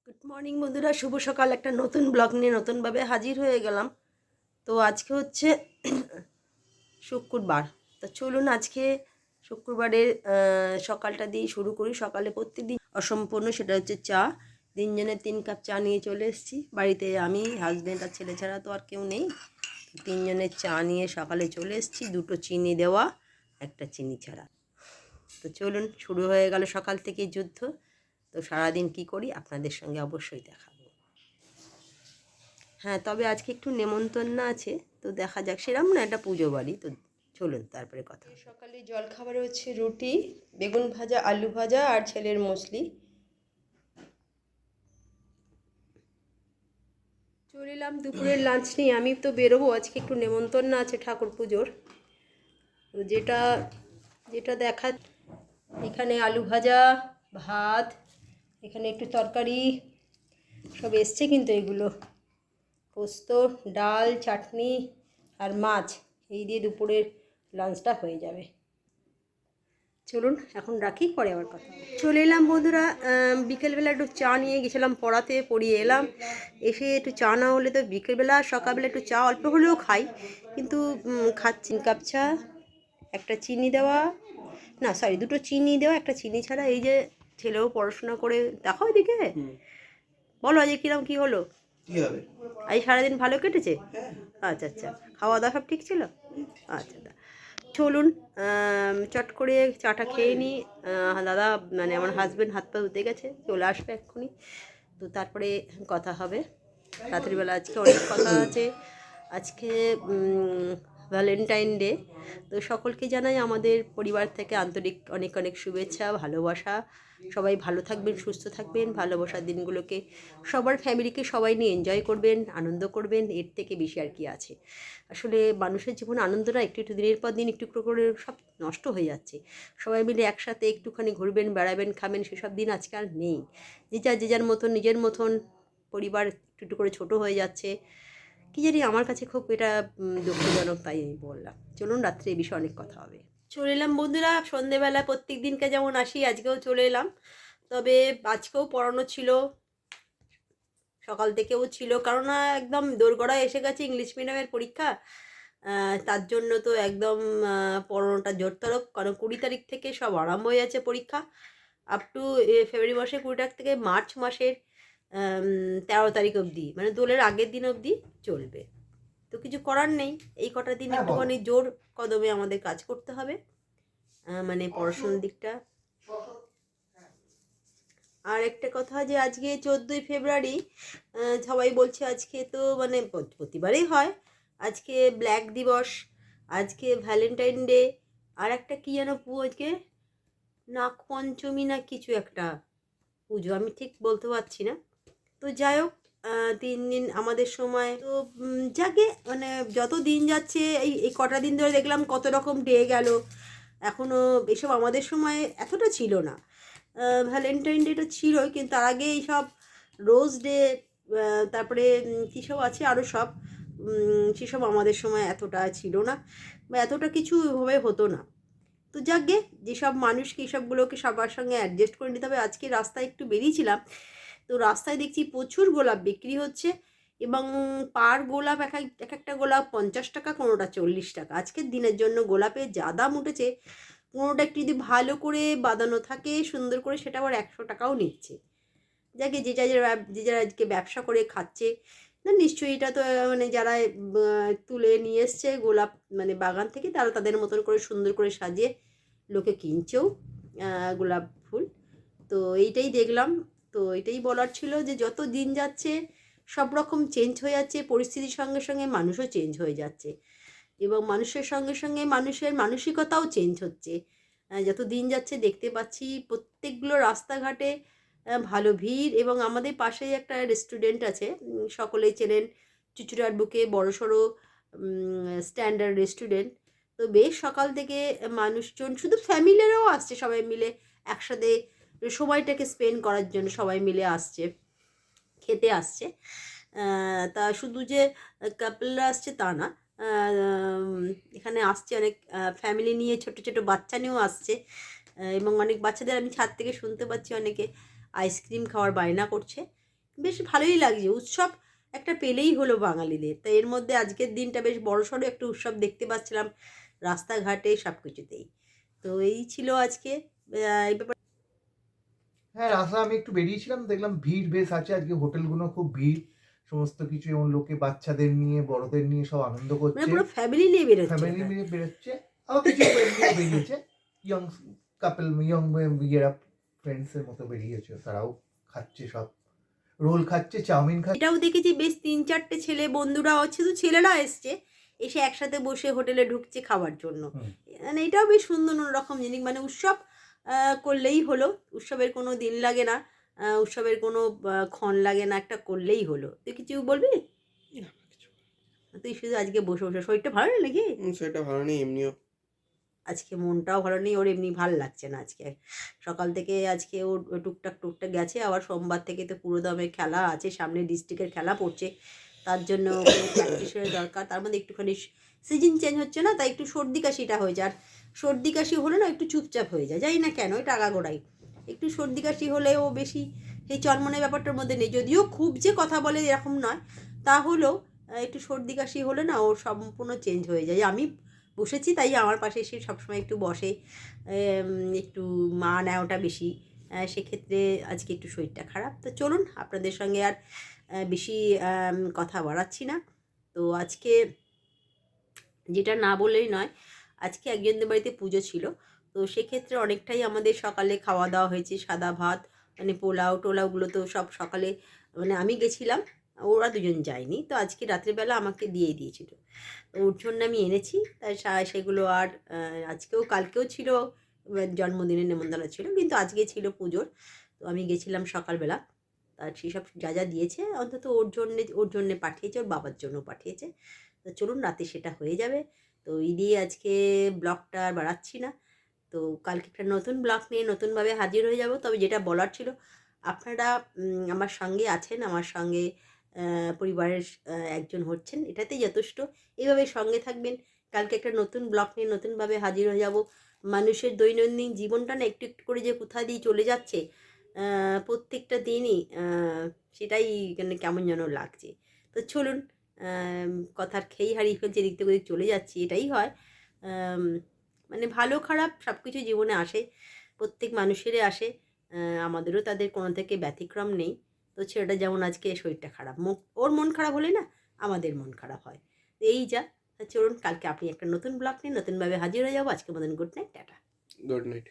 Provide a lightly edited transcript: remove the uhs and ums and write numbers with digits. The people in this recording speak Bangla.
গুড মর্নিং বন্ধুরা, শুভ সকাল। একটা নতুন ব্লগ নিয়ে নতুনভাবে হাজির হয়ে গেলাম। তো আজকে হচ্ছে শুক্রবার। তো চলুন আজকে শুক্রবারের সকালটা দিয়ে শুরু করি। সকালে প্রত্যেকদিন অসম্পূর্ণ, সেটা হচ্ছে চা। তিনজনের 3 কাপ চা নিয়ে চলে এসেছি বাড়িতে। আমি, হাজব্যান্ড আর ছেলে ছাড়া তো আর কেউ নেই। তিনজনের চা নিয়ে সকালে চলে এসেছি, 2টো চিনি দেওয়া, একটা চিনি ছাড়া। তো চলুন, শুরু হয়ে গেল সকাল থেকে যুদ্ধ। তো সারাদিন কি করি আপনাদের সঙ্গে অবশ্যই দেখাবো। হ্যাঁ, তবে আজকে একটু নেমন্তন্ন আছে, তো দেখা যাক। সেরকম না, একটা পুজো বাড়ি। তো চলুন তারপরে কথা। সকালে জলখাবারে হচ্ছে রুটি, বেগুন ভাজা, আলু ভাজা আর ছেলের মসলি। চলে এলাম দুপুরের লাঞ্চ নিয়ে। আমি তো বেরোবো আজকে, একটু নেমন্তন্ন আছে ঠাকুর পুজোর। তো যেটা যেটা দেখা, এখানে আলু ভাজা, ভাত, এখানে একটু তরকারি সব এসছে, কিন্তু এগুলো পোস্ত, ডাল, চাটনি আর মাছ, এই দিয়ে দুপুরের লাঞ্চটা হয়ে যাবে। চলুন এখন রাখি, পরে আবার কথা হবে। চলে এলাম বন্ধুরা, বিকেলবেলা একটু চা নিয়ে গেছিলাম পড়াতে, পড়িয়ে এলাম। এসে একটু চা না হলে তো বিকেলবেলা, সকালবেলা একটু চা অল্প হলেও খাই, কিন্তু খাচ্ছি। 3 কাপ চা, একটা চিনি দেওয়া, না সরি 2টো চিনি দেওয়া, একটা চিনি ছাড়া। এই যে ছেলেও পড়াশোনা করে, দেখো এদিকে, বলো আজকে কিরম কি হলো। কি হবে, আজ সারাদিন ভালো কেটেছে? আচ্ছা আচ্ছা, খাওয়া দাওয়া সব ঠিক ছিল? আচ্ছা। চলুন চট করে চাটা খেয়ে নিই। দাদা মানে আমার হাজব্যান্ড হাত পা ধুতে গেছে, চলে আসবে এক্ষুনি। তো তারপরে কথা হবে রাত্রিবেলা। আজকে অনেক কথা আছে। আজকে ভ্যালেন্টাইন ডে। তো সকলকে জানাই আমাদের পরিবার থেকে আন্তরিক অনেক অনেক শুভেচ্ছা, ভালোবাসা। সবাই ভালো থাকবেন, সুস্থ থাকবেন, ভালোবাসার দিনগুলোকে সবার ফ্যামিলিকে সবাই নিয়ে এনজয় করবেন, আনন্দ করবেন। এর থেকে বেশি আর কি আছে। আসলে মানুষের জীবনে আনন্দটা একটু একটু দিনের পর দিন একটু একটু করে সব নষ্ট হয়ে যাচ্ছে। সবাই মিলে একসাথে একটুখানি ঘুরবেন, বেড়াবেন, খাবেন, সেসব দিন আজকে আর নেই। যে যার মতন, নিজের মতন পরিবার একটু একটু করে ছোটো হয়ে যাচ্ছে। কী জানি, আমার কাছে খুব এটা দুঃখজনক, তাই আমি বললাম। চলুন, রাত্রে এই বিষয়ে অনেক কথা হবে। চলে এলাম বন্ধুরা সন্ধেবেলা, প্রত্যেক দিনকে যেমন আসি আজকেও চলে এলাম। তবে আজকেও পড়ানো ছিল, সকাল থেকেও ছিল, কারণ একদম দোরগোড়ায় এসে গেছে ইংলিশ মিডিয়ামের পরীক্ষা। তার জন্য তো একদম পড়ানোটা জোরতরফ, কারণ 20 তারিখ থেকে সব আরম্ভ হয়ে যাচ্ছে পরীক্ষা। আপ টু ফেব্রুয়ারি মাসের 20 তারিখ থেকে মার্চ মাসের 13 তারিখ অবধি, মানে দোলের আগের দিন অবধি চলবে। তো কিছু করার নেই, এই কটা দিন একটুখানি জোর কদমে আমাদের কাজ করতে হবে, মানে পড়াশোনার দিকটা। আর একটা কথা, যে আজকে 14ই ফেব্রুয়ারি, সবাই বলছে আজকে তো মানে প্রতিবারই হয়, আজকে ব্ল্যাক দিবস, আজকে ভ্যালেন্টাইন ডে, আর একটা কী যেন আজকে নাগপঞ্চমী না কিছু একটা পুজো, আমি ঠিক বলতে পারছি না। তো যাই হোক, 3 দিন আমাদের সময় তো যাকে মানে যত দিন যাচ্ছে, এই এই কটা দিন ধরে দেখলাম কত রকম ডে গেল। এখনও এসব আমাদের সময় এতটা ছিল না। ভ্যালেন্টাইন ডেটা ছিলই, কিন্তু তার আগে এইসব রোজ ডে, তারপরে কী সব আছে আরও সব, সেসব আমাদের সময় এতটা ছিল না, বা এতটা কিছু ওইভাবে হতো না। তো যাকগে, যেসব মানুষকে এইসবগুলোকে সবার সঙ্গে অ্যাডজাস্ট করে নিতে হবে। আজকে রাস্তায় একটু বেরিয়েছিলাম, তো রাস্তায় দেখছি প্রচুর গোলাপ বিক্রি হচ্ছে, এবং পার গোলাপ এক একটা গোলাপ 50 টাকা, কোনোটা 40 টাকা। আজকের দিনের জন্য গোলাপের যা দাম উঠেছে, কোনোটা একটু যদি ভালো করে বাঁধানো থাকে সুন্দর করে, সেটা আবার 100 টাকাও নিচ্ছে। যাকে যে যারা আজকে ব্যবসা করে খাচ্ছে, না নিশ্চয়ই এটা তো মানে যারা তুলে নিয়ে এসছে গোলাপ মানে বাগান থেকে, তারা তাদের মতন করে সুন্দর করে সাজিয়ে লোকে কিনছেও গোলাপ ফুল। তো এইটাই দেখলাম। তো এটাই বলার ছিল, যে যত দিন যাচ্ছে সব রকম চেঞ্জ হয়ে যাচ্ছে, পরিস্থিতির সঙ্গে সঙ্গে মানুষও চেঞ্জ হয়ে যাচ্ছে, এবং মানুষের সঙ্গে সঙ্গে মানুষের মানসিকতাও চেঞ্জ হচ্ছে। যত দিন যাচ্ছে দেখতে পাচ্ছি প্রত্যেকগুলো রাস্তাঘাটে ভালো ভিড়। এবং আমাদের পাশেই একটা রেস্টুরেন্ট আছে, সকলেই চেনেন, চুচুড়ার বুকে বড়সড় স্ট্যান্ডার্ড রেস্টুরেন্ট। তো বেশ সকাল থেকে মানুষজন, শুধু ফ্যামিলিরাও আসছে, সবাই মিলে একসাথে সময়টাকে স্পেন্ড করার জন্য সবাই মিলে আসছে, খেতে আসছে। তা শুধু যে কাপলরা আসছে তা না, এখানে আসছে অনেক ফ্যামিলি নিয়ে, ছোট ছোট বাচ্চা নিয়েও আসছে। এবং অনেক বাচ্চাদের আমি ছাদ থেকে শুনতে পাচ্ছি অনেকে আইসক্রিম খাওয়ার বায়না করছে। বেশ ভালোই লাগছে। উৎসব একটা পেলেই হলো বাঙালিদের। তাই এর মধ্যে আজকের দিনটা বেশ বড়সড় একটা উৎসব দেখতে পাচ্ছিলাম রাস্তাঘাটে সব কিছুতেই। তো এই ছিল আজকে এই ব্যাপার। হ্যাঁ, রাস্তায় আমি একটু বেরিয়েছিলাম, দেখলাম ভিড় বেশ আছে আজকে, হোটেলগুলো খুব ভিড়, সমস্ত কিছু, এবং লোকে বাচ্চাদের নিয়ে বড়দের নিয়ে সব আনন্দ মানে করছে, পুরো ফ্যামিলি নিয়ে বেরোচ্ছিল ফ্যামিলি তারা। মিলে বেরোচ্ছে। আবার কিছু এমনিও বেরিয়েছে, ইয়ং কাপল, ইয়ং ইয়েরা ফ্রেন্ডসের মতো বেরিয়েছে, তারাও খাচ্ছে, সব রোল খাচ্ছে, চাউমিন খাচ্ছে। এটাও দেখেছি বেশ ৩-৪টে ছেলে বন্ধুরা, শুধু ছেলেরা এসছে, এসে একসাথে বসে হোটেলে ঢুকছে খাওয়ার জন্য। মানে এটাও বেশ সুন্দর অন্যরকম জিনিস। মানে উৎসব করলেই হলো, উৎসবের কোনো দিন লাগে না, উৎসবের কোনো ক্ষণ লাগে না, একটা করলেই হলো। তুই কিছু বলবি? না, কিছু তুই শুধু আজকে বসে বসে শরীরটা ভালো নেই নাকি? সেটা ভালো নেই এমনিও। আজকে মনটাও ভালো নেই ওর, এমনি ভাল লাগছে না আজকে। সকাল থেকে আজকে ওর টুকটাক টুকটাক গেছে, আবার সোমবার থেকে তো পুরো দমে খেলা আছে, সামনে ডিস্ট্রিক্টের খেলা পড়ছে, তার জন্য ওকে প্র্যাকটিসের দরকার। তার মধ্যে একটুখানি সিজন চেঞ্জ হচ্ছে না, তাই একটু সর্দি কাশিটা হয়ে যায়। আর সর্দি কাশি হলে না একটু চুপচাপ হয়ে যায়, জানি না কেন, এটা আগাগোড়াই একটু সর্দি কাশি হলে ও বেশি এই চনমনে ব্যাপারটার মধ্যে নেই, যদিও খুব যে কথা বলে এরকম নয়, তা হলেও একটু সর্দি কাশি হলে না ওর সম্পূর্ণ চেঞ্জ হয়ে যায়। আমি বসেছি তাই আমার পাশে এসে সবসময় একটু বসে, একটু মা নেয় ওটা বেশি। সেক্ষেত্রে আজকে একটু শরীরটা খারাপ। তো চলুন আপনাদের সঙ্গে আর বেশি কথা বাড়াচ্ছি না। তো আজকে যেটা না বললেই নয়, আজকে একজনদের বাড়িতে পুজো ছিল। তো সেক্ষেত্রে অনেকটাই আমাদের সকালে খাওয়া দাওয়া হয়েছে, সাদা ভাত, মানে পোলাও টোলাওগুলো তো সব সকালে, মানে আমি গেছিলাম, ওরা দুজন যায়নি। তো আজকে রাত্রিবেলা আমাকে দিয়ে দিয়েছিল, তো ওর জন্য আমি এনেছি। তাই সেগুলো আর আজকেও কালকেও ছিল জন্মদিনের নেমন্তন্ন ছিল, কিন্তু আজকে ছিল পুজোর। তো আমি গেছিলাম সকালবেলা, আর সেসব যা যা দিয়েছে অন্তত ওর জন্যে পাঠিয়েছে, ওর বাবার জন্য পাঠিয়েছে। তো চলুন রাতে সেটা হয়ে যাবে। তো এই দিয়ে আজকে ব্লগটা আর বাড়াচ্ছি না। তো কালকে একটা নতুন ব্লগ নিয়ে নতুনভাবে হাজির হয়ে যাব। তবে যেটা বলার ছিল, আপনারা আমার সঙ্গে আছেন, আমার সঙ্গে পরিবারের একজন হচ্ছেন, এটাতেই যথেষ্ট। এভাবে সঙ্গে থাকবেন। কালকে একটা নতুন ব্লগ নিয়ে নতুনভাবে হাজির হয়ে যাব। মানুষের দৈনন্দিন জীবনটা না একটু একটু করে যে কোথা দিয়ে চলে যাচ্ছে প্রত্যেকটা দিনই, সেটাই কেমন যেন লাগছে। তো চলুন, কথার খেই হারিয়ে ফেলছি, এদিক থেকে ওদিক চলে যাচ্ছি, এটাই হয়। আম, মানে ভালো খারাপ সব কিছু জীবনে আসে, প্রত্যেক মানুষেরই আসে। আমাদেরও তাদের কোনো থেকে ব্যতিক্রম নেই। তো ছেলেটা যেমন আজকে শরীরটা খারাপ, ওর মন খারাপ হলে না আমাদের মন খারাপ হয়। তো এই যা। তা চলুন কালকে আপনি একটা নতুন ব্লগ নিয়ে নতুনভাবে হাজির হয়ে যাবো। আজকের মতন good night, tata. Good night.